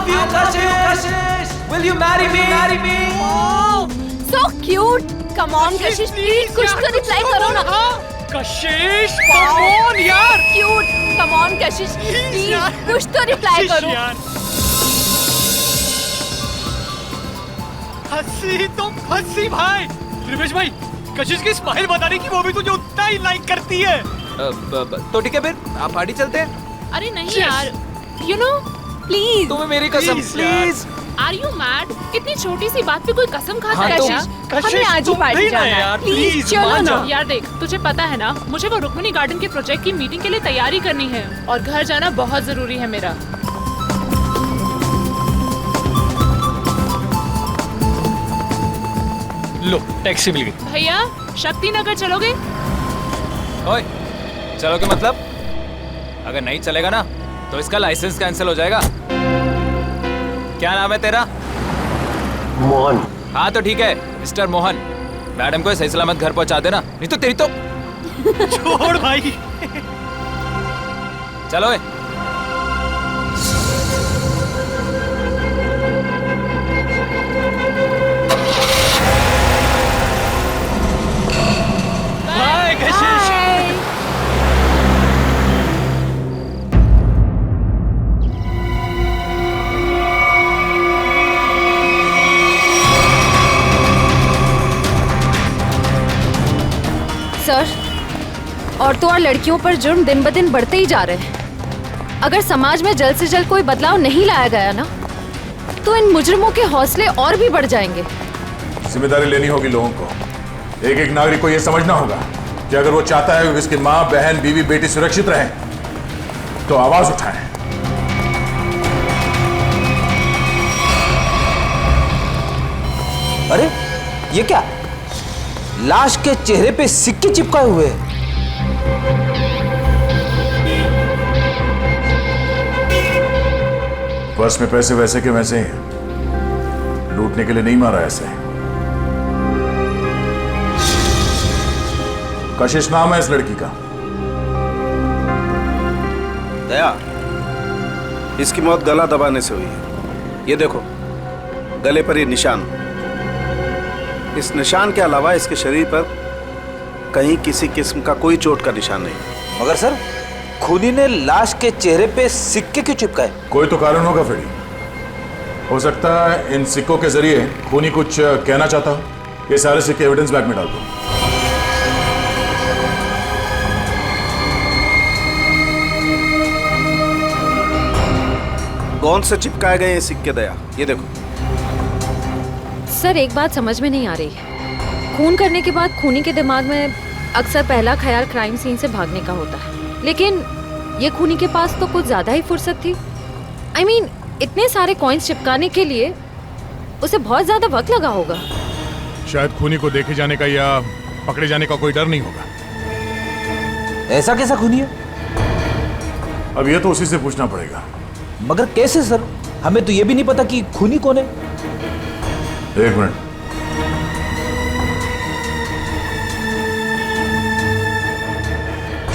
love you, Kashish. Will you marry me? Marry me. So cute. Come on, Kashish, please कुछ तो reply करो ना. कशिश, come on यार. Cute. Come on, Kashish, please कुछ तो reply करो. हंसी तो हंसी भाई. त्रिवेश भाई, कशिश की स्माइल बताने की वो भी तुझे उतना ही लाइक करती है. तो ठीक है फिर आप पार्टी चलते हैं. अरे नहीं यार. You know, please. तुम्हें मेरी कसम प्लीज. Are you mad? इतनी छोटी सी बात पे कोई कसम खाता है क्या? कशिश, हमें आज ही तुम पार्टी नहीं ना जाना है. यार, प्लीज please, चलो मान ना. जा. यार देख, तुझे पता है ना, मुझे वो रुक्मिणी गार्डन के प्रोजेक्ट की मीटिंग के लिए तैयारी करनी है और घर जाना बहुत जरूरी है मेरा. लो टैक्सी मिल गई. भैया, शक्ति नगर चलोगे? ओए, चलोगे मतलब? अगर नहीं चलेगा ना तो इसका लाइसेंस कैंसिल हो जाएगा. क्या नाम है तेरा? मोहन. हाँ तो ठीक है मिस्टर मोहन. मैडम को सही सलामत घर पहुंचा देना, नहीं तो तेरी तो. छोड़ भाई. चलो बाय कशिश. सर, औरतों और लड़कियों पर जुर्म दिन ब दिन बढ़ते ही जा रहे हैं. अगर समाज में जल्द से जल्द कोई बदलाव नहीं लाया गया ना, तो इन मुजरिमों के हौसले और भी बढ़ जाएंगे. जिम्मेदारी लेनी होगी लोगों को. एक एक नागरिक को यह समझना होगा कि अगर वो चाहता है कि उसकी माँ, बहन, बीवी, बेटी सुरक्षित रहें, तो आवाज उठाएं. अरे ये क्या? लाश के चेहरे पे सिक्के चिपकाए हुए हैं. पर्स में पैसे वैसे के वैसे ही हैं. लूटने के लिए नहीं मारा ऐसे. कशिश नाम है इस लड़की का. दया, इसकी मौत गला दबाने से हुई है. ये देखो, गले पर ये निशान. इस निशान के अलावा इसके शरीर पर कहीं किसी किस्म का कोई चोट का निशान नहीं. मगर सर, खूनी ने लाश के चेहरे पे सिक्के क्यों चिपकाए? कोई तो कारण होगा फ्रेडी. हो सकता है इन सिक्कों के जरिए खूनी कुछ कहना चाहता हो. ये सारे सिक्के एविडेंस बैग में डाल दो. कौन से चिपकाए गए ये सिक्के दया? ये देखो. सर, एक बात समझ में नहीं आ रही. खून करने के बाद खूनी के दिमाग में अक्सर पहला ख्याल क्राइम सीन से भागने का होता है, लेकिन ये खूनी के पास तो कुछ ज्यादा ही फुर्सत थी. I mean, इतने सारे कॉइन्स चिपकाने के लिए उसे बहुत ज्यादा वक्त लगा होगा. शायद खूनी को देखे जाने का या पकड़े जाने का कोई डर नहीं होगा. ऐसा कैसा खूनी है? अब ये तो उसी से पूछना पड़ेगा. मगर कैसे सर? हमें तो ये भी नहीं पता कि खूनी कौन है. एक मिनट.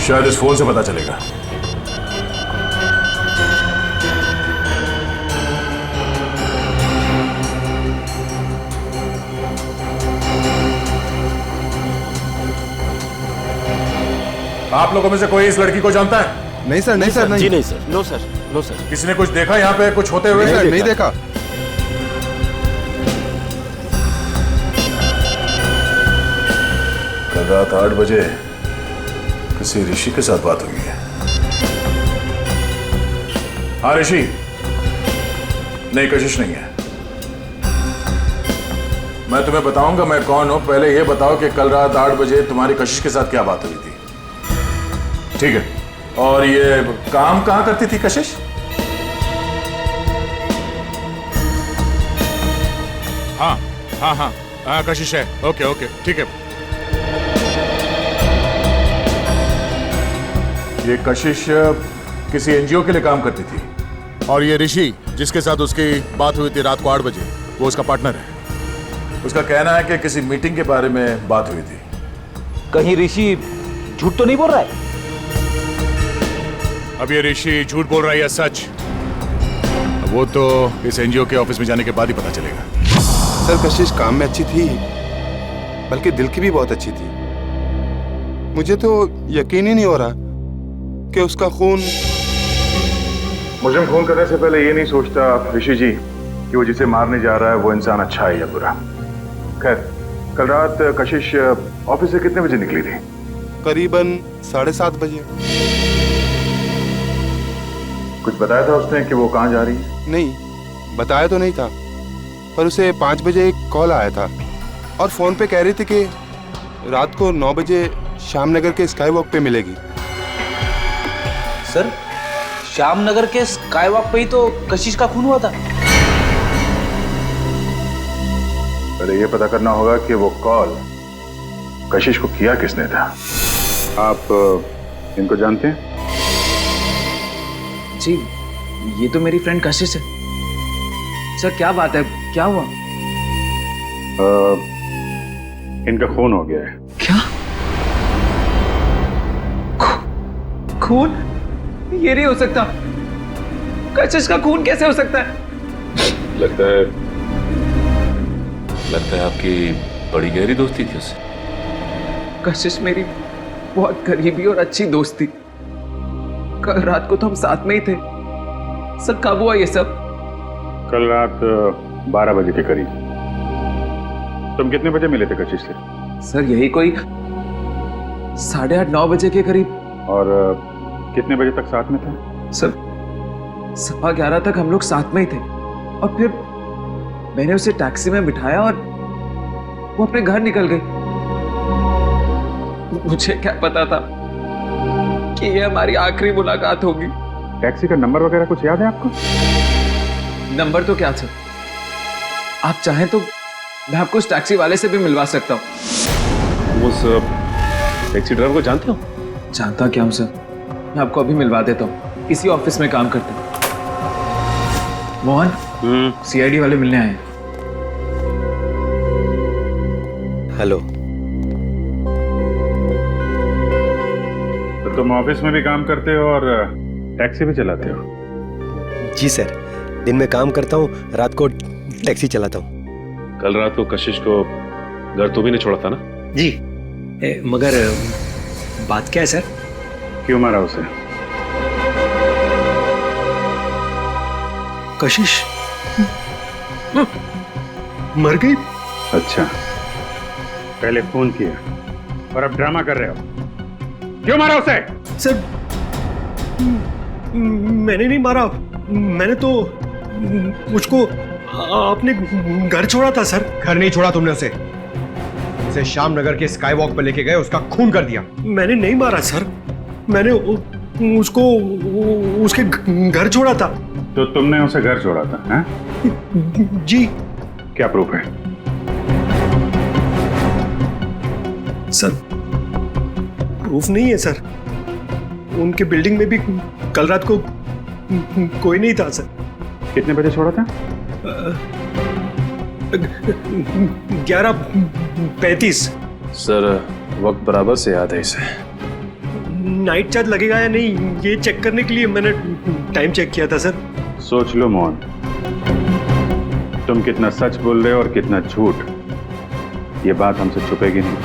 शायद इस फोन से पता चलेगा. आप लोगों में से कोई इस लड़की को जानता है? नहीं सर, नहीं सर, नहीं. जी नहीं sir. No sir, no sir. किसी ने कुछ देखा यहाँ पे कुछ होते हुए? नहीं देखा. कल रात 8 बजे किसी ऋषि के साथ बात हुई है. हाँ ऋषि. नहीं, कशिश नहीं है. मैं तुम्हें बताऊंगा मैं कौन हूं. पहले यह बताओ कि कल रात 8 बजे तुम्हारी कशिश के साथ क्या बात हुई थी. ठीक है. और ये काम कहां करती थी कशिश? हाँ हाँ हाँ हाँ, कशिश है. ओके ओके, ठीक है. ये कशिश किसी एनजीओ के लिए काम करती थी. और ये ऋषि जिसके साथ उसकी बात हुई थी रात को 8 बजे, वो उसका पार्टनर है. उसका कहना है कि किसी मीटिंग के बारे में बात हुई थी. कहीं ऋषि झूठ तो नहीं बोल रहा है? अब ये ऋषि झूठ बोल रहा है या सच, अब वो तो इस एनजीओ के ऑफिस में जाने के बाद ही पता चलेगा। सर कशिश काम में अच्छी थी, बल्कि दिल की भी बहुत अच्छी थी। मुझे तो यकीन ही नहीं हो रहा कि उसका खून। मुझे खून करने से पहले ये नहीं सोचता ऋषि जी कि वो जिसे मारने जा रहा है वो इंसान अच्छा है या बुरा। खैर, कल रात कशिश ऑफिस से कितने बजे निकली थी? करीबन 7:30 बजे। कुछ बताया था उसने कि वो कहाँ जा रही है? नहीं, बताया तो नहीं था, पर उसे 5 बजे एक कॉल आया था और फोन पे कह रही थी कि रात को 9 बजे श्याम नगर के स्काई वॉक पे मिलेगी। सर, श्याम नगर के स्काई वॉक पे ही तो कशिश का खून हुआ था। पहले ये पता करना होगा कि वो कॉल कशिश को किया किसने था। आप इनको जानते हैं? जी, ये तो मेरी फ्रेंड कशिश है। सर क्या बात है, क्या हुआ? इनका खून हो गया है। क्या? खून? ये नहीं हो सकता। कशिश का खून कैसे हो सकता है? लगता है आपकी बड़ी गहरी दोस्ती थी उससे। कशिश मेरी बहुत करीबी और अच्छी दोस्त थी। कल रात को तो हम साथ में ही थे। सर कब हुआ ये सब? कल रात 12 बजे के करीब। तुम कितने बजे मिले थे कशिश से? सर यही कोई 8:30-9 बजे के करीब। और कितने बजे तक साथ में थे? सर 11:15 तक हम लोग साथ में ही थे और फिर मैंने उसे टैक्सी में बिठाया और वो अपने घर निकल गई। मुझे क्या पता था कि ये हमारी आखिरी मुलाकात होगी। टैक्सी का नंबर वगैरह कुछ याद है आपको? नंबर तो क्या सर, आप चाहें तो मैं आपको उस टैक्सी वाले से भी मिलवा सकता हूँ। उस टैक्सी ड्राइवर को जानते हो? जानता क्या हूँ सर, मैं आपको अभी मिलवा देता हूँ। इसी ऑफिस में काम करते हैं। मोहन, सीआईडी वाले मिलने आए हैं। हेलो। तो तुम ऑफिस में भी काम करते हो और टैक्सी भी चलाते हो? जी सर, दिन में काम करता हूँ, रात को टैक्सी चलाता हूँ। कल रात को कशिश को घर तो भी नहीं छोड़ा था ना? जी, मगर बात क्या है सर? क्यों मारा उसे? कशिश मर गई। अच्छा, पहले फोन किया और अब ड्रामा कर रहे हो। क्यों मारा उसे? सर मैंने नहीं मारा, मैंने तो मुझको अपने घर छोड़ा था सर। घर नहीं छोड़ा तुमने उसे श्याम नगर के स्काई वॉक पर लेके गए, उसका खून कर दिया। मैंने नहीं मारा सर, मैंने उसको उसके घर छोड़ा था। तो तुमने उसे घर छोड़ा था? हैं? जी। क्या प्रूफ है? सर प्रूफ नहीं है सर, उनके बिल्डिंग में भी कल रात को कोई नहीं था सर। कितने बजे छोड़ा था? 11:35। सर वक्त बराबर से याद है इसे। नाइट चार्ज लगेगा या नहीं ये चेक करने के लिए मैंने टाइम चेक किया था सर। सोच लो मोहन, तुम कितना सच बोल रहे हो और कितना झूठ, ये बात हमसे छुपेगी नहीं।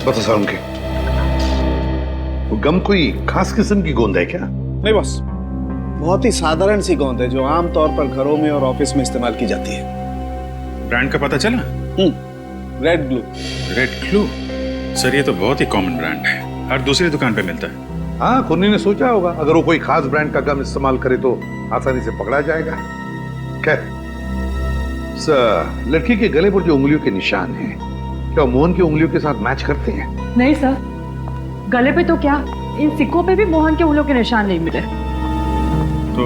बता सारुण के, वो गम कोई खास किस्म की गोंद है क्या? नहीं बस, बहुत ही साधारण सी गोंद है जो आमतौर पर घरों में और ऑफिस में इस्तेमाल की जाती है। ब्रांड का पता चला? Red glue. Red glue? Sir ये तो बहुत ही कॉमन ब्रांड है, हर दूसरी दुकान पे मिलता है। हाँ, खुन्नी ने सोचा होगा अगर वो कोई खास ब्रांड का गम इस्तेमाल करे तो आसानी से पकड़ा जाएगा। खैर, लड़की के गले पर जो उंगलियों के निशान हैं, क्या मोहन की उंगलियों के साथ मैच करते हैं? नहीं सर, गले पे तो क्या, इन सिक्कों पे भी मोहन के उंगलियों के निशान नहीं मिले। तो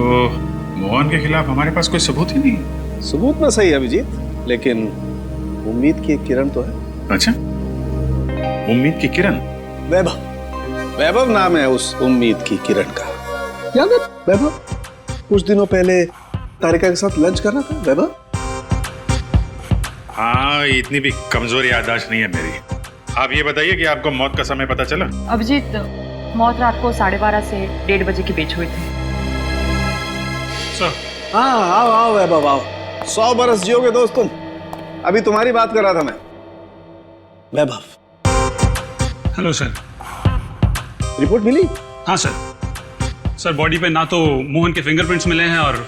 मोहन के खिलाफ हमारे पास कोई सबूत ही नहीं? सबूत ना सही अभिजीत, लेकिन उम्मीद की एक किरण तो है। अच्छा, उम्मीद की किरण? वैभव, वैभव नाम है उस उम्मीद की किरण का। याद है वैभव? कुछ दिनों पहले तारिका के साथ लंच करना था वैभव। हाँ, इतनी भी कमजोर याददाश्त नहीं है मेरी। आप ये बताइए कि आपको मौत का समय पता चला? अभिजीत, मौत रात को 12:30 से 1:30 बजे के बीच हुई थी। हाँ, आओ आओ वैभव आओ। 100 बरस जियोगे दोस्त तुम। अभी तुम्हारी बात कर रहा था मैं। वैभव, हेलो सर। रिपोर्ट मिली? हाँ सर। सर, बॉडी पे ना तो मोहन के फिंगरप्रिंट्स मिले हैं और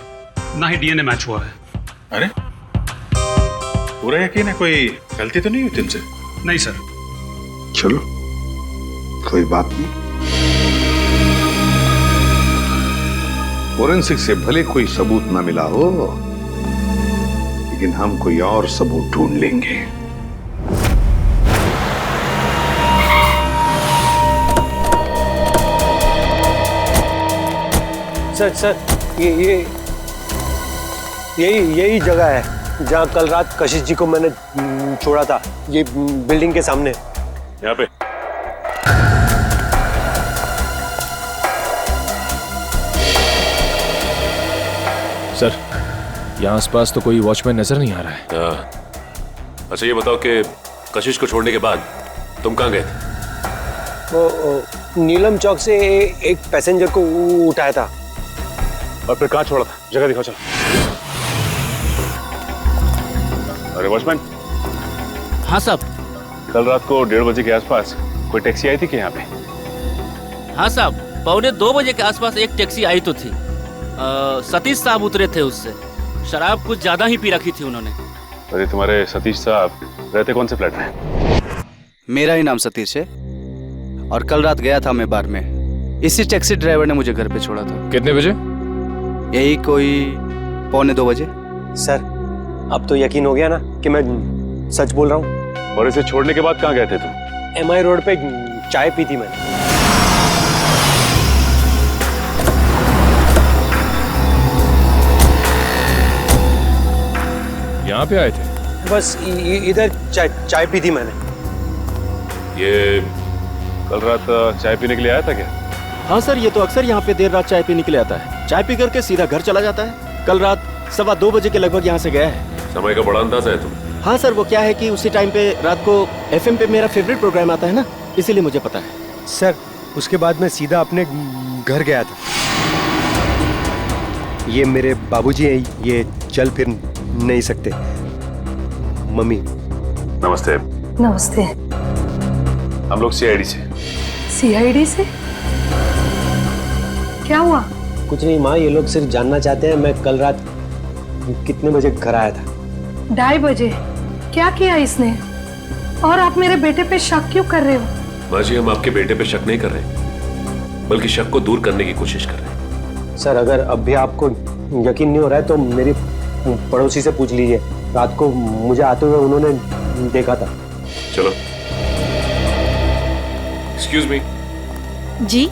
ना ही डीएनए मैच हुआ है। अरे, पूरा यकीन है? कोई गलती तो नहीं हुई तुमसे? नहीं सर। चलो, कोई बात नहीं। फोरेंसिक से भले कोई सबूत ना मिला हो, लेकिन हम कोई और सबूत ढूंढ लेंगे। सर, यही जगह है जहाँ कल रात कशिश जी को मैंने छोड़ा था। ये बिल्डिंग के सामने। यहाँ पे? सर, यहाँ आसपास तो कोई वॉचमैन नजर नहीं आ रहा है। अच्छा, ये बताओ कि कशिश को छोड़ने के बाद तुम कहाँ गए थे? वो नीलम चौक से एक पैसेंजर को उठाया था। और फिर कहाँ छोड़ा था? जगह दिखाओ चलो। अरे वॉचमैन। हाँ साहब। कल रात को 1:30 बजे के आसपास कोई टैक्सी आई थी कि यहाँ पे? हाँ साहब, 1:45 बजे के आसपास एक टैक्सी आई तो थी। सतीश साहब उतरे थे उससे। शराब कुछ ज्यादा ही पी रखी थी उन्होंने। अरे तुम्हारे सतीश साहब रहते कौन से फ्लैट में? मेरा ही नाम सतीश है और कल रात गया था मैं बार में। इसी टैक्सी ड्राइवर ने मुझे घर पे छोड़ा था। कितने बजे? यही कोई 1:45 बजे। सर, अब तो यकीन हो गया ना कि मैं सच बोल रहा हूँ। और इसे छोड़ने के बाद कहाँ गए थे तुम? MI रोड पे चाय पी थी मैंने। यहाँ पे आए थे? बस इधर चाय पी थी मैंने। ये कल रात चाय पीने के लिए आया था क्या? हाँ सर, ये तो अक्सर यहाँ पे देर रात चाय पीने के लिए आता है। चाय पी करके सीधा घर चला जाता है। कल रात 2:15 बजे के लगभग यहाँ से गया है। समय का बड़ा अंदाजा है तुम। हाँ सर, वो क्या है कि उसी टाइम पे रात को FM पे मेरा फेवरेट प्रोग्राम आता है ना, इसीलिए मुझे पता है। सर, उसके बाद मैं सीधा अपने घर गया था। ये मेरे बाबूजी हैं, ये चल फिर नहीं सकते। मम्मी। नमस्ते। नमस्ते। हम लोग CID से। CID से? क्या हुआ? कुछ नहीं माँ, ये लोग सिर्फ जानना चाहते हैं मैं कल रात कितने बजे घर आया था। 2:30 बजे। क्या किया इसने? और आप मेरे बेटे पे शक क्यों कर रहे हो? माँ जी, हम आपके बेटे पे शक नहीं कर रहे, बल्कि शक को दूर करने की कोशिश कर रहे हैं। सर, अगर अब भी आपको यकीन नहीं हो रहा है तो मेरी पड़ोसी से पूछ लीजिए। रात को मुझे आते हुए उन्होंने देखा था। चलो। Excuse me. जी?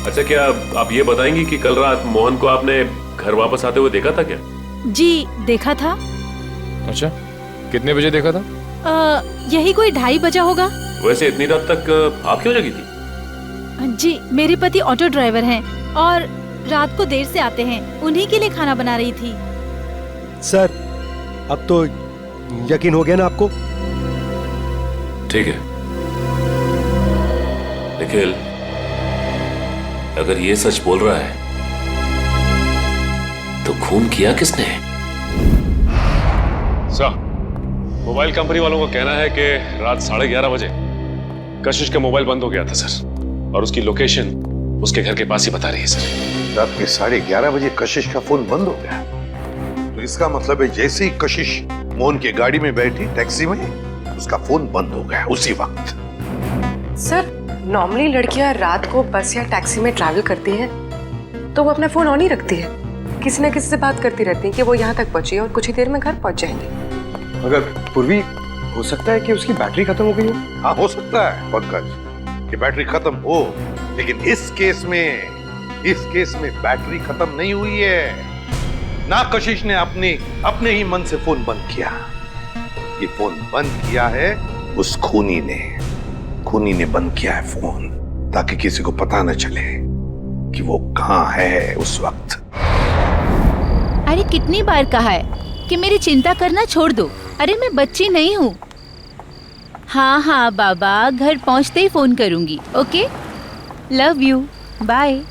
अच्छा, क्या आप ये बताएंगी कि कल रात मोहन को आपने घर वापस आते हुए देखा था क्या? जी, देखा था। अच्छा, कितने बजे देखा था? यही कोई 2:30 बजा होगा। वैसे इतनी रात तक आप क्यों जगी थी? जी, मेरे पति ऑटो ड्राइवर हैं और रात को देर से आते हैं। उन्हीं के लिए खाना बना रही थी। सर, अब तो यकीन हो गया ना आपको? ठीक है निखिल, अगर ये सच बोल रहा है तो खून किया किसने? सर, मोबाइल कंपनी वालों का कहना है कि रात 11:30 बजे कशिश का मोबाइल बंद हो गया था सर, और उसकी लोकेशन उसके घर के पास ही बता रही है सर। रात के 11:30 बजे कशिश का फोन बंद हो गया, तो इसका मतलब है जैसे ही कशिश मोहन की गाड़ी में बैठी टैक्सी में, उसका फोन बंद हो गया उसी वक्त। सर, नॉर्मली लड़कियां रात को बस या टैक्सी में ट्रैवल करती हैं तो वो अपना फोन ऑन ही रखती है। किसी न किसी से बात करती रहती है कि वो यहाँ तक पहुंची और कुछ ही देर में घर पहुंच जाएंगे। मगर पूर्वी, हो सकता है कि उसकी बैटरी खत्म हो गई हो। हाँ, हो सकता है पंकज कि बैटरी खत्म हो, लेकिन इस केस में बैटरी खत्म नहीं हुई है। ना कशिश ने अपने ही मन से फोन बंद किया। ये फोन बंद किया है उस खूनी ने बंद किया है फोन, ताकि किसी को पता न चले कि वो कहाँ है उस वक्त। अरे कितनी बार कहा है कि मेरी चिंता करना छोड़ दो। अरे मैं बच्ची नहीं हूँ। हाँ हाँ बाबा, घर पहुँचते ही फोन करूँगी। Okay, love you, bye.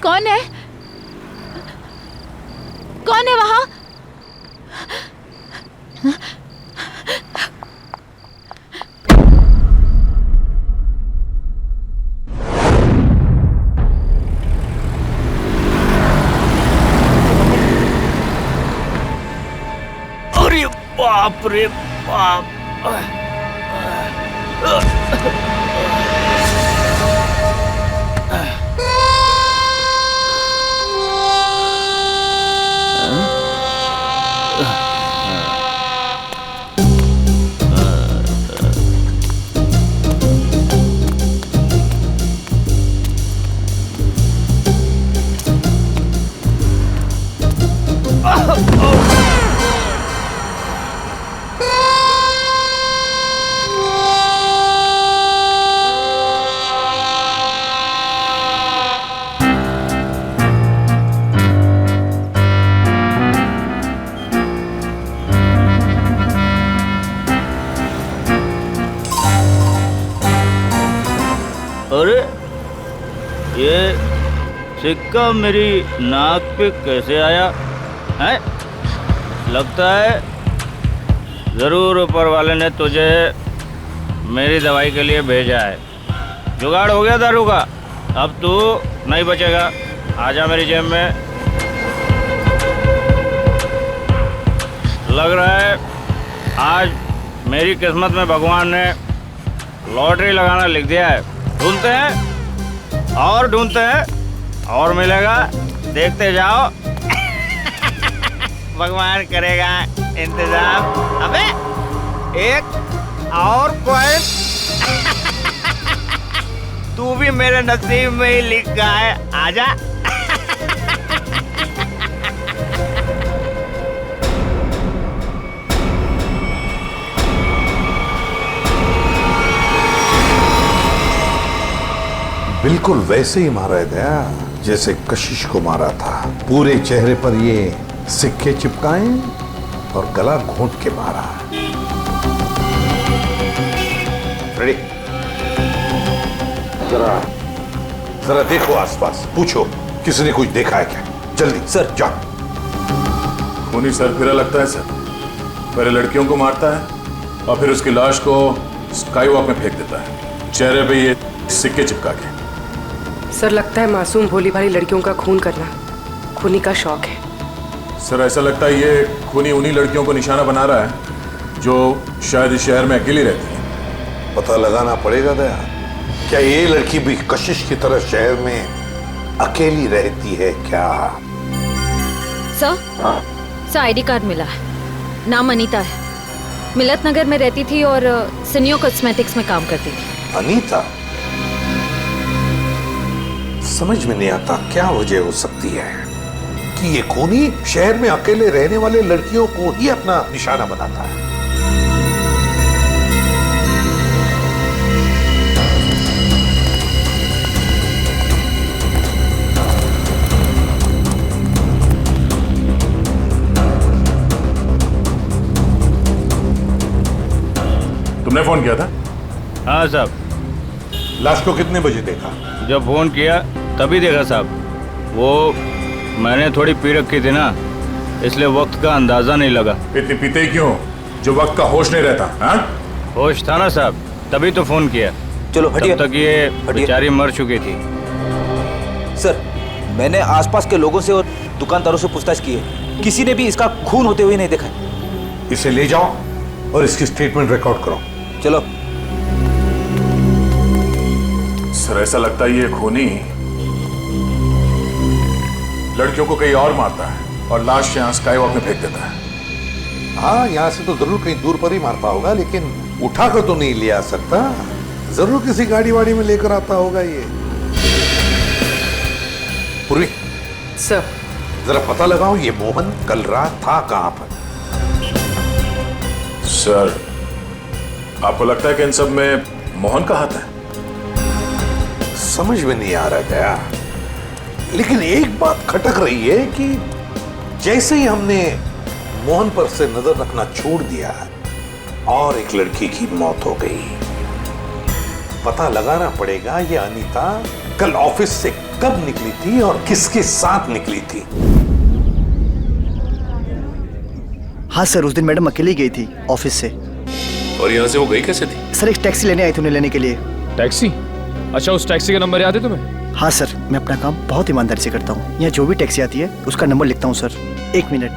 कौन है? कौन है वहां? अरे बाप रे बाप। अरे ये सिक्का मेरी नाक पे कैसे आया है? लगता है जरूर ऊपर वाले ने तुझे मेरी दवाई के लिए भेजा है। जुगाड़ हो गया दारू का, अब तू नहीं बचेगा। आजा मेरी जेब में। लग रहा है आज मेरी किस्मत में भगवान ने लॉटरी लगाना लिख दिया है। ढूंढते हैं और ढूंढते हैं और मिलेगा, देखते जाओ। भगवान करेगा इंतजाम। अबे एक और कॉइन तू भी मेरे नसीब में ही लिखा है। आजा। बिल्कुल वैसे ही मारा है दया, जैसे कशिश को मारा था। पूरे चेहरे पर ये सिक्के चिपकाए और गला घोंट के मारा। रेडी? जरा देखो आसपास, पूछो किसी ने कुछ देखा है क्या? जल्दी सर जाओ। खूनी सरफिरा लगता है सर। पहले लड़कियों को मारता है और फिर उसकी लाश को स्काई वॉक में फेंक देता है, चेहरे पे ये सिक्के चिपका के। सर लगता है मासूम भोली भाली लड़कियों का खून करना खूनी का शौक है। सर ऐसा लगता है ये खूनी उन्हीं लड़कियों को निशाना बना रहा है जो शायद इस शहर में अकेली रहती है। पता लगाना पड़ेगा दया, क्या ये लड़की भी कशिश की तरह शहर में अकेली रहती है क्या? सर आईडी कार्ड मिला है, नाम अनीता है, मिलत नगर में रहती थी और सिनियो कॉस्मेटिक्स में काम करती थी। अनीता? समझ में नहीं आता क्या वजह हो सकती है कि ये खूनी शहर में अकेले रहने वाले लड़कियों को ही अपना निशाना बनाता है। तुमने फोन किया था? हाँ साहब। लाश को कितने बजे देखा? जब फोन किया तभी देखा साहब। वो मैंने थोड़ी पी रखी थी ना, इसलिए वक्त का अंदाजा नहीं लगा। इतनी पीते ही क्यों जो वक्त का होश नहीं रहता? हाँ? होश था ना साहब, तभी तो फोन किया। चलो हटिए। तब तक ये बेचारी मर चुकी थी। सर, मैंने आसपास के लोगों से और दुकानदारों से पूछताछ की है, किसी ने भी इसका खून होते हुए नहीं देखा है। इसे ले जाओ और इसकी स्टेटमेंट रिकॉर्ड करो। चलो। सर, ऐसा लगता है ये खूनी लड़कियों को कहीं और मारता है और लाश यहाँ स्काई वॉक में फेंक देता है। हाँ, यहाँ से तो जरूर कहीं दूर पर ही मारता होगा, लेकिन उठाकर तो नहीं ले आ सकता। जरूर किसी गाड़ी वाड़ी में लेकर आता होगा ये। पूर्वी सर, जरा पता लगाओ ये मोहन कल रात था कहां पर। सर, आपको लगता है कि इन सब में मोहन का हाथ है? समझ में नहीं आ रहा गया, लेकिन एक बात खटक रही है कि जैसे ही हमने मोहन पर से नजर रखना छोड़ दिया और एक लड़की की मौत हो गई। पता लगाना पड़ेगा ये अनीता कल ऑफिस से कब निकली थी और किसके साथ निकली थी। हाँ सर, उस दिन मैडम अकेली गई थी ऑफिस से। और यहाँ से वो गई कैसे थी? सर, एक टैक्सी लेने आई थी उन्हें लेने के लिए। टैक्सी? अच्छा, उस टैक्सी का नंबर याद है तुम्हें? हाँ सर, मैं अपना काम बहुत ईमानदारी से करता हूँ। यहाँ जो भी टैक्सी आती है उसका नंबर लिखता हूँ सर। 1 मिनट।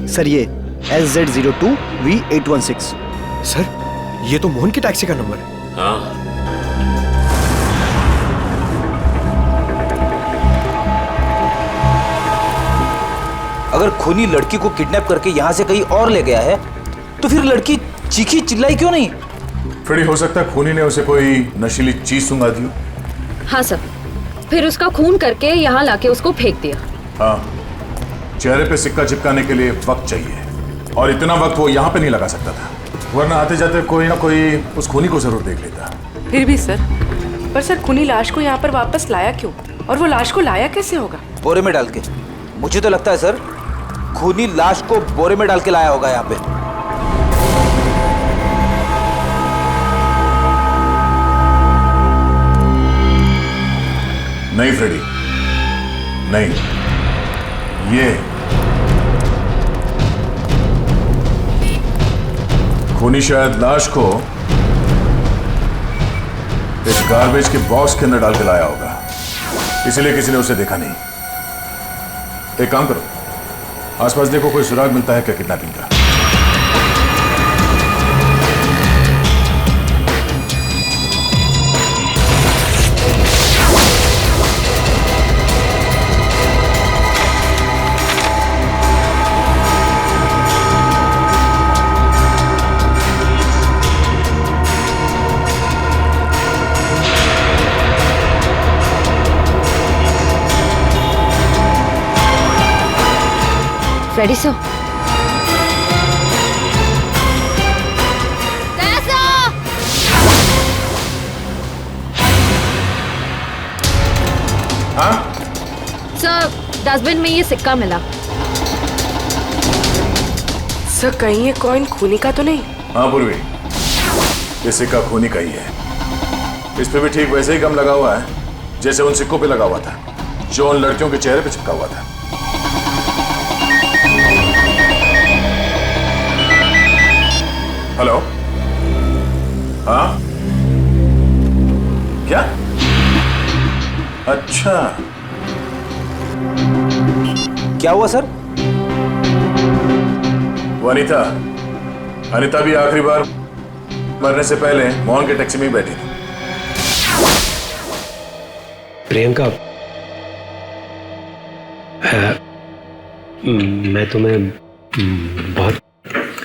सर, ये SZ02V816। सर, ये तो मोहन की टैक्सी का नंबर है। हाँ। अगर खूनी लड़की को किडनैप करके यहाँ से कहीं और ले गया है, तो फिर लड़की चीखी चिल्लाई क्यों नहीं? फिर हो सकता है खूनी ने उसे कोई नशीली चीज सुंघा दी हो। हाँ सर, फिर उसका खून करके यहाँ लाके उसको फेंक दिया। हाँ, चेहरे पे सिक्का चिपकाने के लिए वक्त चाहिए, और इतना वक्त वो यहाँ पे नहीं लगा सकता था, वरना आते जाते कोई ना कोई उस खूनी को जरूर देख लेता। फिर भी सर, पर सर खूनी लाश को यहाँ पर वापस लाया क्यों? और वो लाश को लाया कैसे होगा? बोरे में डाल के। मुझे तो लगता है सर, खूनी लाश को बोरे में डाल के लाया होगा यहाँ पे। नहीं फ्रेडी, नहीं, ये खूनी शायद लाश को एक गार्बेज के बॉक्स के अंदर डाल के लाया होगा, इसलिए किसी ने उसे देखा नहीं। एक काम करो, आसपास देखो कोई सुराग मिलता है क्या किडनैपिंग का। Ready sir? हाँ? सर, डस्टबिन में ये सिक्का मिला। सर, कहीं ये कॉइन खूनी का तो नहीं? हाँ पूर्वी, ये सिक्का खूनी का ही है। इस पे भी ठीक वैसे ही गम लगा हुआ है जैसे उन सिक्कों पे लगा हुआ था, जो उन लड़कियों के चेहरे पे चिपका हुआ था। हेलो? हाँ? क्या? अच्छा, क्या हुआ सर? वो अनीता भी आखिरी बार मरने से पहले मोहन के टैक्सी में ही बैठी थी। प्रियंका, मैं तुम्हें बहुत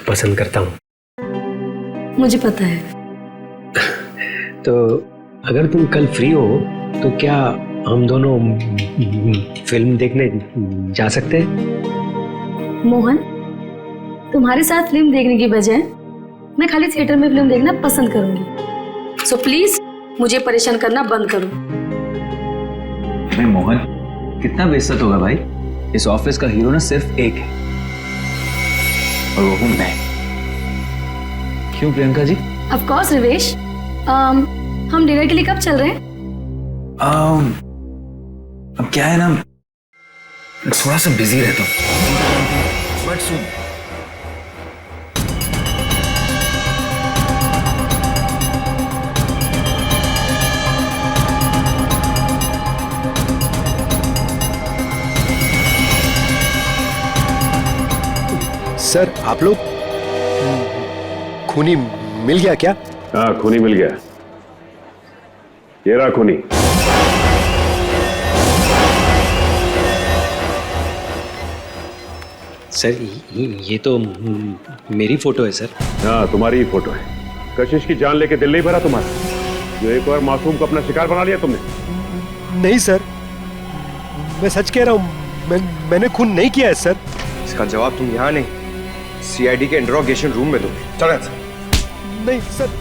पसंद करता हूँ। मुझे पता है। तो अगर तुम कल फ्री हो तो क्या हम दोनों फिल्म देखने जा सकते हैं? मोहन, तुम्हारे साथ फिल्म देखने की बजाय मैं खाली थिएटर में फिल्म देखना पसंद करूंगी। सो प्लीज मुझे परेशान करना बंद करो। अरे मोहन, कितना बेइज्जत होगा भाई। इस ऑफिस का हीरो ना सिर्फ एक है, और वो हूं मैं। क्यों प्रियंका जी? ऑफ कोर्स रिवेश, हम डिनर के लिए कब चल रहे हैं? अब क्या है ना, मैं थोड़ा सा बिजी रहता हूँ, बट सुन। सर आप लोग खूनी मिल गया क्या? हाँ खूनी मिल गया, ये रहा खूनी। सर ये तो मेरी फोटो है सर। हाँ तुम्हारी ही फोटो है। कशिश की जान लेके दिल नहीं भरा तुम्हारा, जो एक और मासूम को अपना शिकार बना लिया तुमने? नहीं सर, मैं सच कह रहा हूँ, मैंने खून नहीं किया है सर। इसका जवाब तुम यहाँ नहीं, सीआईडी के इंट्रोगेशन रूम में दो। चलो सर। नहीं सर।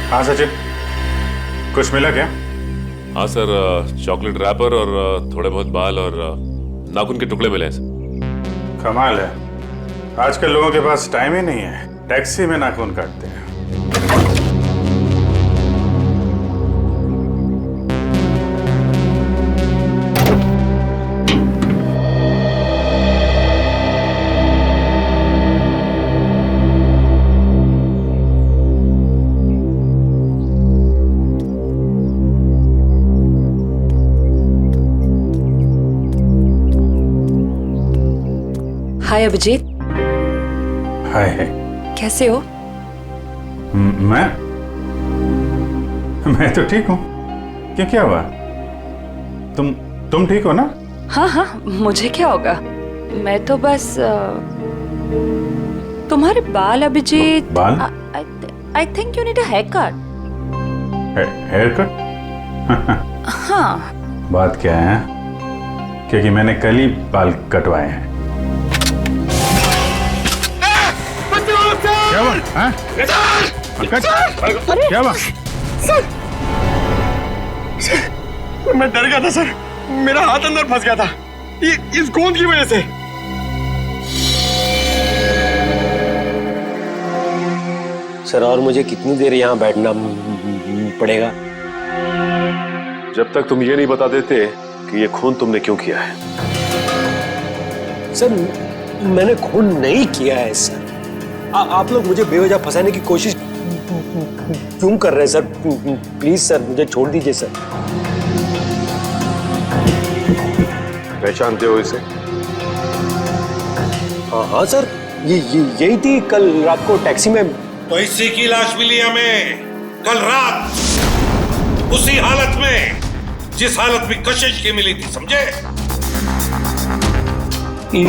हाँ सचिन, कुछ मिला क्या? हाँ सर, चॉकलेट रैपर और थोड़े बहुत बाल और नाखून के टुकड़े मिले हैं सर। कमाल है, आजकल लोगों के पास टाइम ही नहीं है, टैक्सी में नाखून काटते हैं। हाय अभिजीत। हाय। कैसे हो? मैं तो ठीक हूँ। क्या हुआ? तुम ठीक हो ना? हाँ हाँ, मुझे क्या होगा, मैं तो बस तुम्हारे बाल अभिजीत। बाल? I think you need a haircut. Haircut? हाँ। बात क्या है? क्योंकि मैंने कल ही बाल कटवाए हैं। क्या बात? हाँ? क्या बात? मैं डर गया था सर, मेरा हाथ अंदर फंस गया था इस गोंद की वजह से। सर और मुझे कितनी देर यहाँ बैठना पड़ेगा? जब तक तुम ये नहीं बता देते कि ये खून तुमने क्यों किया है। सर मैंने खून नहीं किया है सर। आप लोग मुझे बेवजह फंसाने की कोशिश क्यों कर रहे हैं सर? प्लीज सर मुझे छोड़ दीजिए सर। पहचानते हो इसे? हाँ सर, यही थी कल रात को टैक्सी में। तो इसी की लाश मिली हमें कल रात, उसी हालत में जिस हालत में कशिश की मिली थी, समझे?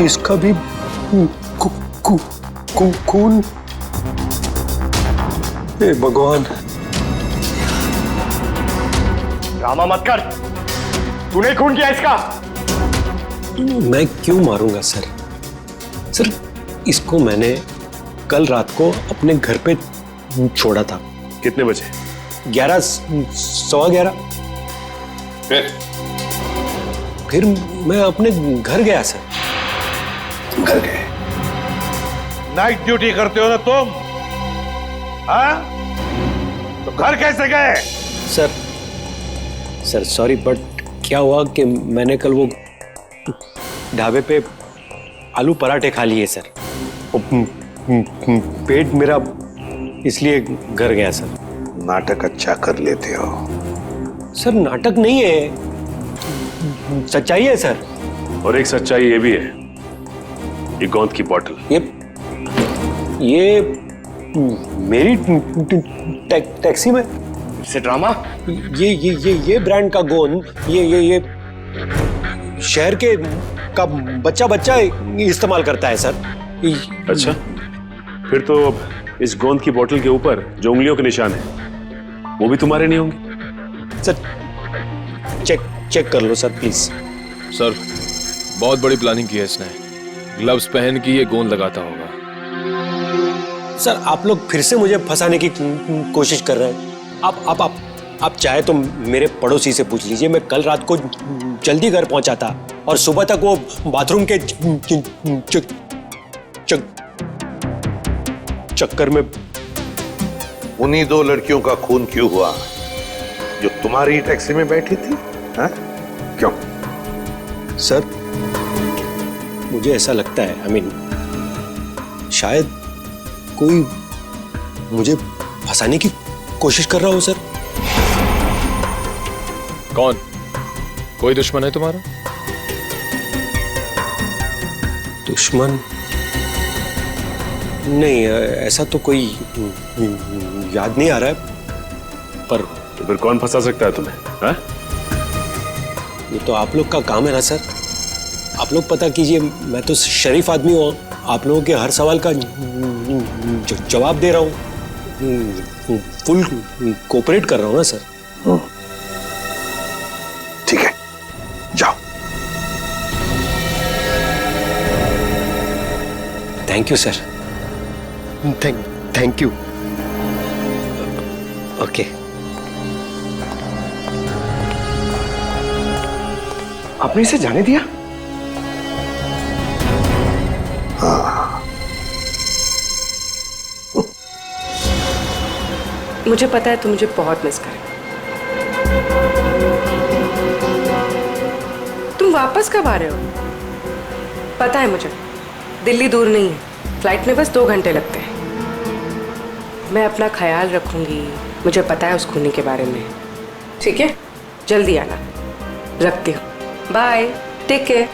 इसका भी खून? हे भगवान। ड्रामा मत कर, तूने खून किया इसका। मैं क्यों मारूंगा सर? सर इसको मैंने कल रात को अपने घर पे छोड़ा था। कितने बजे? 11, सवा 11। फिर मैं अपने घर गया सर। घर गए? नाइट ड्यूटी करते हो ना तुम? हाँ? तो घर कैसे गए? सर सॉरी, बट क्या हुआ कि मैंने कल वो ढाबे पे आलू पराठे खा लिए सर। पेट मेरा इसलिए घर गया सर। नाटक अच्छा कर लेते हो। सर नाटक नहीं है, सच्चाई है सर। और एक सच्चाई ये भी है, ये गोंद की बोतल। ये मेरी टैक्सी में से ड्रामा। ये ब्रांड का गोंद ये शहर के का बच्चा इस्तेमाल करता है सर। अच्छा, फिर तो इस गोंद की बोतल के ऊपर जो उंगलियों के निशान है वो भी तुम्हारे नहीं होंगे? सर चेक कर लो सर प्लीज। सर बहुत बड़ी प्लानिंग की है इसने, ग्लव्स पहन के ये गोंद लगाता होगा। सर आप लोग फिर से मुझे फंसाने की कोशिश कर रहे हैं। आप चाहे तो मेरे पड़ोसी से पूछ लीजिए, मैं कल रात को जल्दी घर पहुंचा था और सुबह तक वो बाथरूम के चक्कर में। उन्हीं दो लड़कियों का खून क्यों हुआ जो तुम्हारी टैक्सी में बैठी थी? हाँ? क्यों? सर मुझे ऐसा लगता है, आई मीन शायद कोई मुझे फंसाने की कोशिश कर रहा हो सर। कौन? कोई दुश्मन है तुम्हारा? दुश्मन नहीं, ऐसा तो कोई याद नहीं आ रहा है, पर तो फिर कौन फंसा सकता है तुम्हें? हाँ? ये तो आप लोग का काम है ना सर। आप लोग पता कीजिए, मैं तो शरीफ आदमी हूँ, आप लोगों के हर सवाल का जवाब दे रहा हूँ, फुल कोऑपरेट कर रहा हूँ ना सर। ठीक है, जाओ। Thank you sir. Thank you. Okay. आपने इसे जाने दिया? मुझे पता है तुम मुझे बहुत मिस कर। तुम वापस कब आ रहे हो? पता है मुझे, दिल्ली दूर नहीं है, फ्लाइट में बस 2 घंटे लगते हैं। मैं अपना ख्याल रखूंगी, मुझे पता है उस खूनी के बारे में। ठीक है, जल्दी आना। रखती हूँ, बाय, टेक केयर।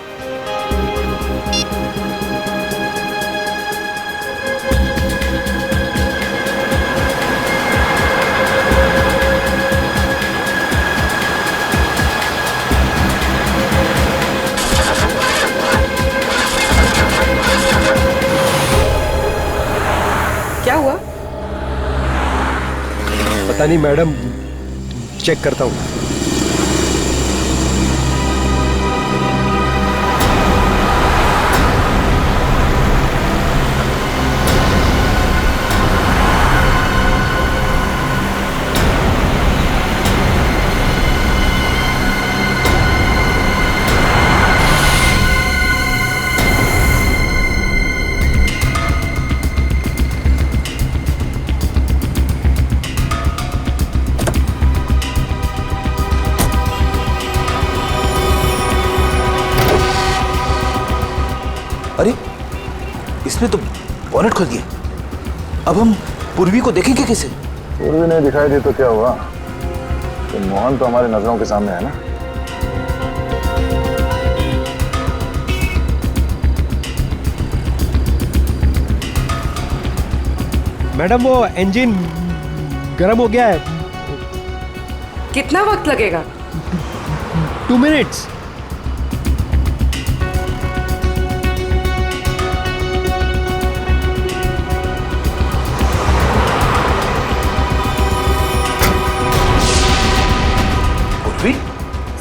क्या हुआ? पता नहीं मैडम, चेक करता हूँ। अरे इसने तो बॉनेट खोल दिया। अब हम पूर्वी को देखेंगे कैसे? पूर्वी नहीं दिखाई दी तो क्या हुआ? तो मोहन तो हमारी नजरों के सामने है ना। मैडम वो इंजन गर्म हो गया है। कितना वक्त लगेगा? 2 मिनट्स।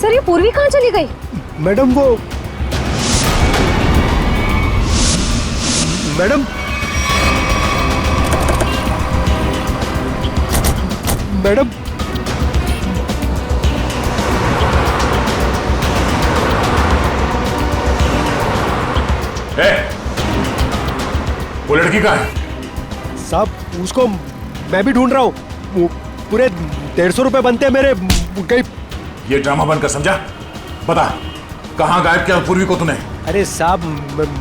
सर ये पूर्वी कहाँ चली गई? मैडम वो मैडम मैडम वो लड़की कहाँ है? साहब उसको मैं भी ढूंढ रहा हूँ। पूरे 150 रुपए बनते हैं मेरे। कहीं ये ड्रामा बनकर समझा? बता कहाँ गायब किया पूर्वी को तूने? अरे साहब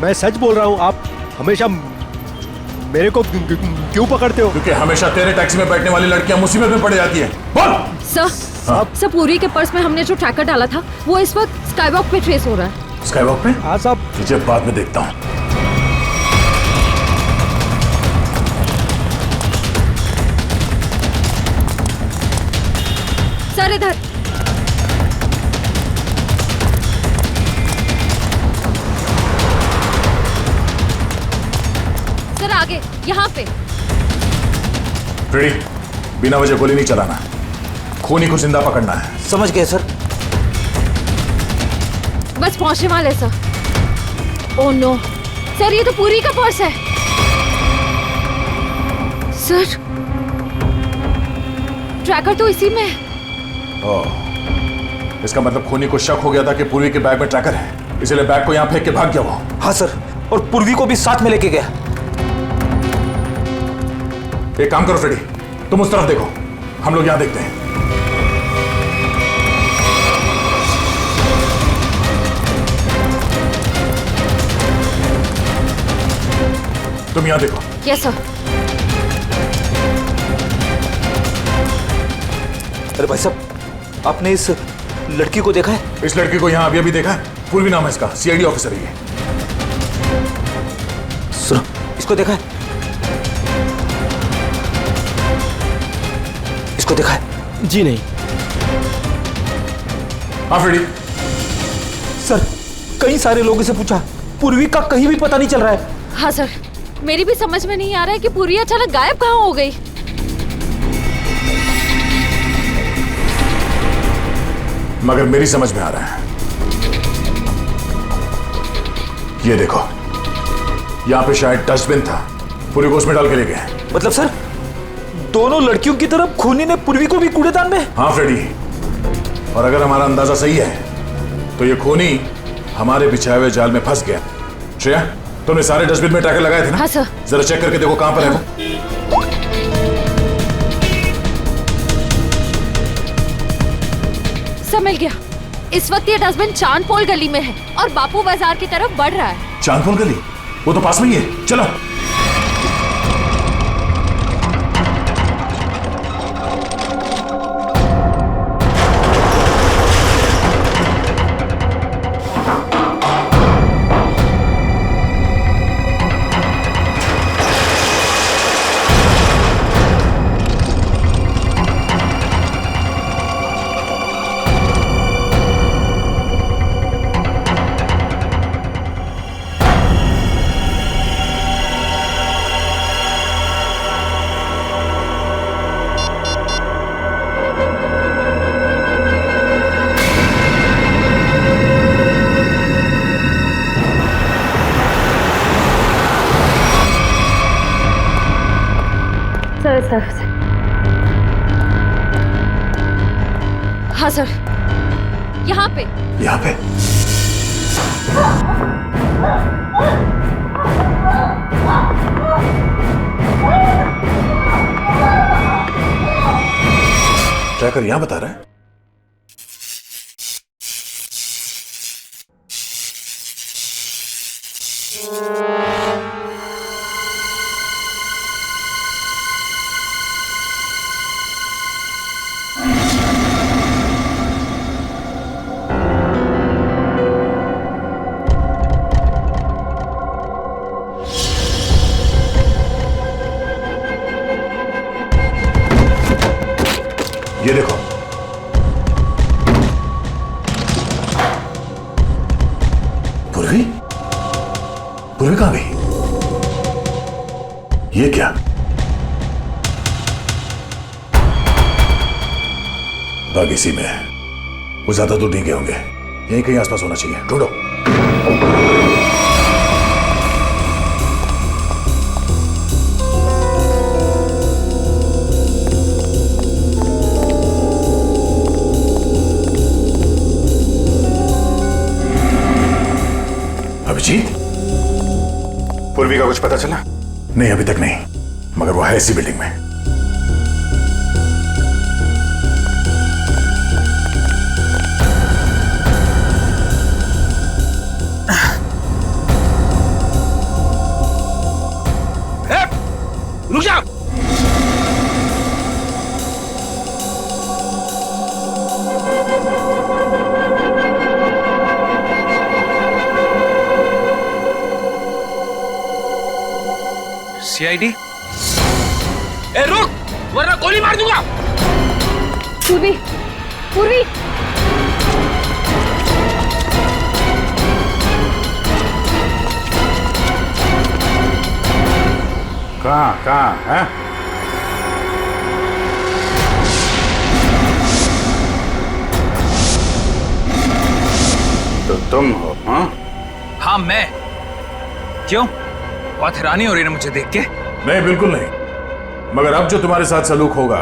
मैं सच बोल रहा हूँ। आप हमेशा मेरे को क्यों पकड़ते हो? क्योंकि हमेशा तेरे टैक्सी में बैठने वाली लड़कियां मुसीबत में पड़ जाती हैं। बोल। सर पूर्वी के पर्स में हमने जो ट्रैकर डाला था वो इस वक्त स्काईवॉक पे ट्रेस हो रहा है। स्काईवॉक पे? हाँ साहब। तुझे बाद में देखता हूँ। सर इधर। सर आगे यहाँ पे। रेडी, बिना वजह गोली नहीं चलाना, खूनी को जिंदा पकड़ना है। समझ गए सर। बस पहुंचने वाले सर। ओह नो सर, ये तो पूरी का पर्स है। सर, ट्रैकर तो इसी में है। ओह, इसका मतलब खूनी को शक हो गया था कि पूर्वी के बैग में ट्रैकर है, इसलिए बैग को यहाँ फेंक के भाग गया वो। हाँ सर, और पूर्वी को भी साथ में लेके गया। एक काम करो फ्रेडी, तुम उस तरफ देखो, हम लोग यहाँ देखते हैं। तुम यहाँ देखो। Yes sir. अरे भाई साहब, आपने इस लड़की को देखा है? इस लड़की को यहाँ अभी अभी देखा है। पूर्वी नाम है इसका, सीआईडी ऑफिसर है ये। सुनो, इसको देखा है? इसको देखा है? जी नहीं। हाँ फ्रेडी। सर, कई सारे लोगों से पूछा, पूर्वी का कहीं भी पता नहीं चल रहा है। हाँ सर, मेरी भी समझ में नहीं आ रहा है कि पूर्वी अचानक गायब कहाँ हो गई। मगर मेरी समझ में आ रहा है। ये देखो, यहाँ पे शायद डस्टबिन था, पूर्वी को उसमें डाल के ले गए। मतलब सर, दोनों लड़कियों की तरफ खूनी ने पूर्वी को भी कूड़ेदान में? हाँ फ्रेडी, और अगर हमारा अंदाजा सही है तो ये खूनी हमारे बिछाए हुए जाल में फंस गया। श्रेया, तुमने सारे डस्टबिन में ट्रैकर लगाए थे ना? हाँ सर। जरा चेक करके देखो कहां पर है वो। सब मिल गया। इस वक्त ये डस्टबिन चांदपोल गली में है और बापू बाजार की तरफ बढ़ रहा है। चांदपोल गली? वो तो पास में ही है, चलो। सर। हाँ सर, यहाँ पे। यहाँ पे? ट्रैकर यहाँ बता रहा है। ये देखो, पूर्वी? पूर्वी कहां गई? ये क्या? बाग इसी में है। वो ज्यादा दूर नहीं गए होंगे, यहीं कहीं आसपास होना चाहिए। ढूंढो। अभिजीत, पूर्वी का कुछ पता चला? नहीं, अभी तक नहीं, मगर वो है इसी बिल्डिंग में। रुक जा! सीआईडी? ए रुक, वरना गोली मार दूंगा। पूर्वी, पूर्वी। कहाँ है? तो तुम हो? हाँ मैं। क्यों, बहुत हैरानी हो रही है मुझे देख के? नहीं, बिल्कुल नहीं। मगर अब जो तुम्हारे साथ सलूक होगा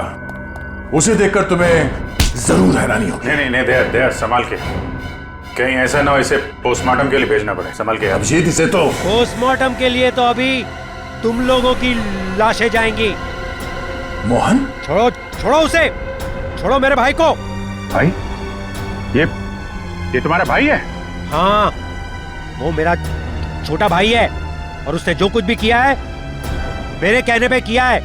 उसे देखकर तुम्हें जरूर हैरानी होगी। नहीं देर संभाल के, कहीं ऐसा ना हो इसे पोस्टमार्टम के लिए भेजना पड़े। संभाल के। अभिजीत इसे तो पोस्टमार्टम के लिए तो अभी तुम लोगों की लाशें जाएंगी। मोहन छोड़ो उसे, छोड़ो मेरे भाई को। भाई? ये तुम्हारा भाई है? हाँ, वो मेरा छोटा भाई है और उसने जो कुछ भी किया है मेरे कहने पे किया है।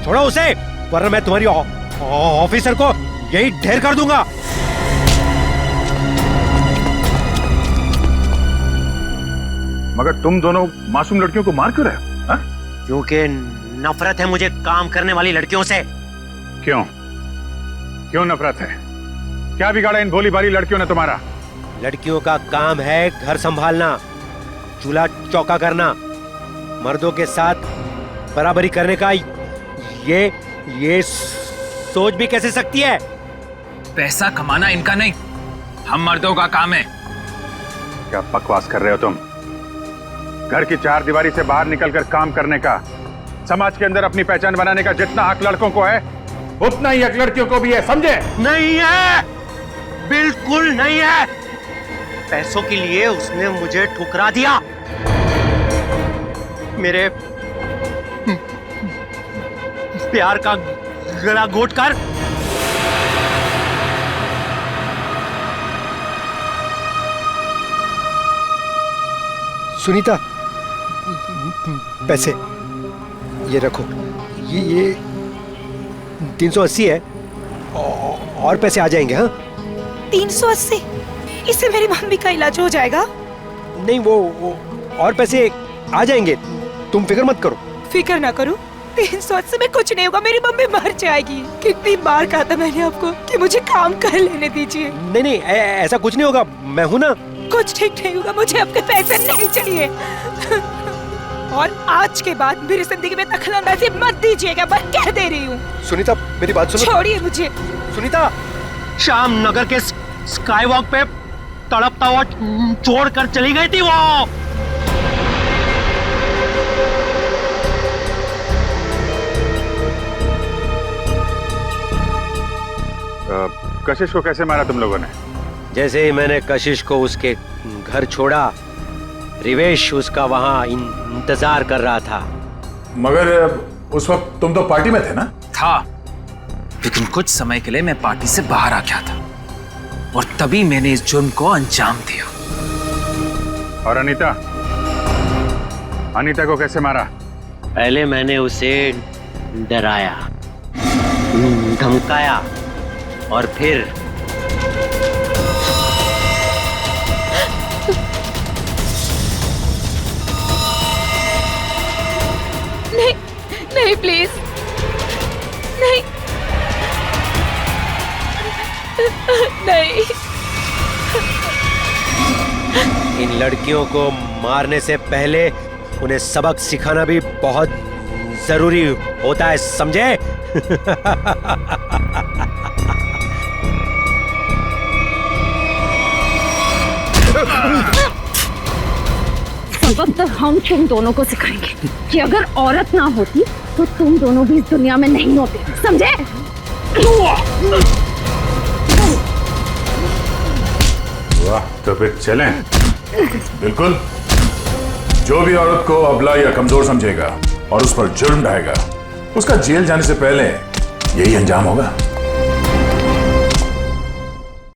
छोड़ो उसे, वरना मैं तुम्हारी ऑफिसर को यही ढेर कर दूंगा। मगर तुम दोनों मासूम लड़कियों को मार क्यों रहे हो? क्योंकि नफरत है मुझे काम करने वाली लड़कियों से। क्यों नफरत है? क्या बिगाड़ा इन भोली भाली लड़कियों ने तुम्हारा? लड़कियों का काम है घर संभालना, चूल्हा चौका करना, मर्दों के साथ बराबरी करने का। ये सोच भी कैसे सकती है? पैसा कमाना इनका नहीं, हम मर्दों का काम है। क्या बकवास कर रहे हो तुम? घर की चार दीवारी से बाहर निकलकर काम करने का, समाज के अंदर अपनी पहचान बनाने का जितना हक लड़कों को है उतना ही हक लड़कियों को भी है, समझे? नहीं है, बिल्कुल नहीं है। पैसों के लिए उसने मुझे ठुकरा दिया। मेरे प्यार का गला घोट कर सुनीता, पैसे ये रखो। ये 380 है और पैसे आ जाएंगे। हाँ, 380? इससे मेरी मम्मी का इलाज हो जाएगा? नहीं, वो और पैसे आ जाएंगे, तुम फिक्र मत करो। फिक्र ना करूं? 380 में कुछ नहीं होगा, मेरी मम्मी मर जाएगी। कितनी बार कहा था मैंने आपको कि मुझे काम कर लेने दीजिए। नहीं, ऐसा कुछ नहीं होगा, मैं हूं ना। कुछ ठीक नहीं होगा, मुझे आपके पैसे नहीं चाहिए। और आज के बाद मेरी जिंदगी में दखलंदाजी मत दीजिएगा, मैं कह दे रही हूँ। सुनीता, मेरी बात सुनो। छोड़िए मुझे। सुनीता, शाम नगर के स्काई वॉक पे तड़पता हुआ छोड़कर चली गई थी वो। कशिश को कैसे मारा तुम लोगों ने? जैसे ही मैंने कशिश को उसके घर छोड़ा, रिवेश उसका वहां इंतजार कर रहा था। मगर उस वक्त तुम तो पार्टी में थे ना? था, लेकिन कुछ समय के लिए मैं पार्टी से बाहर आ गया था और तभी मैंने इस जुर्म को अंजाम दिया। और अनीता को कैसे मारा? पहले मैंने उसे डराया, धमकाया और फिर नहीं प्लीज, नहीं नहीं। इन लड़कियों को मारने से पहले उन्हें सबक सिखाना भी बहुत जरूरी होता है, समझे? सबक तो हम तुम दोनों को सिखाएंगे कि अगर औरत ना होती तो तुम दोनों भी इस दुनिया में नहीं होते, समझे? वाह, तो फिर चलें। बिल्कुल। जो भी औरत को अबला या कमजोर समझेगा और उस पर जुर्म ढाएगा, उसका जेल जाने से पहले यही अंजाम होगा।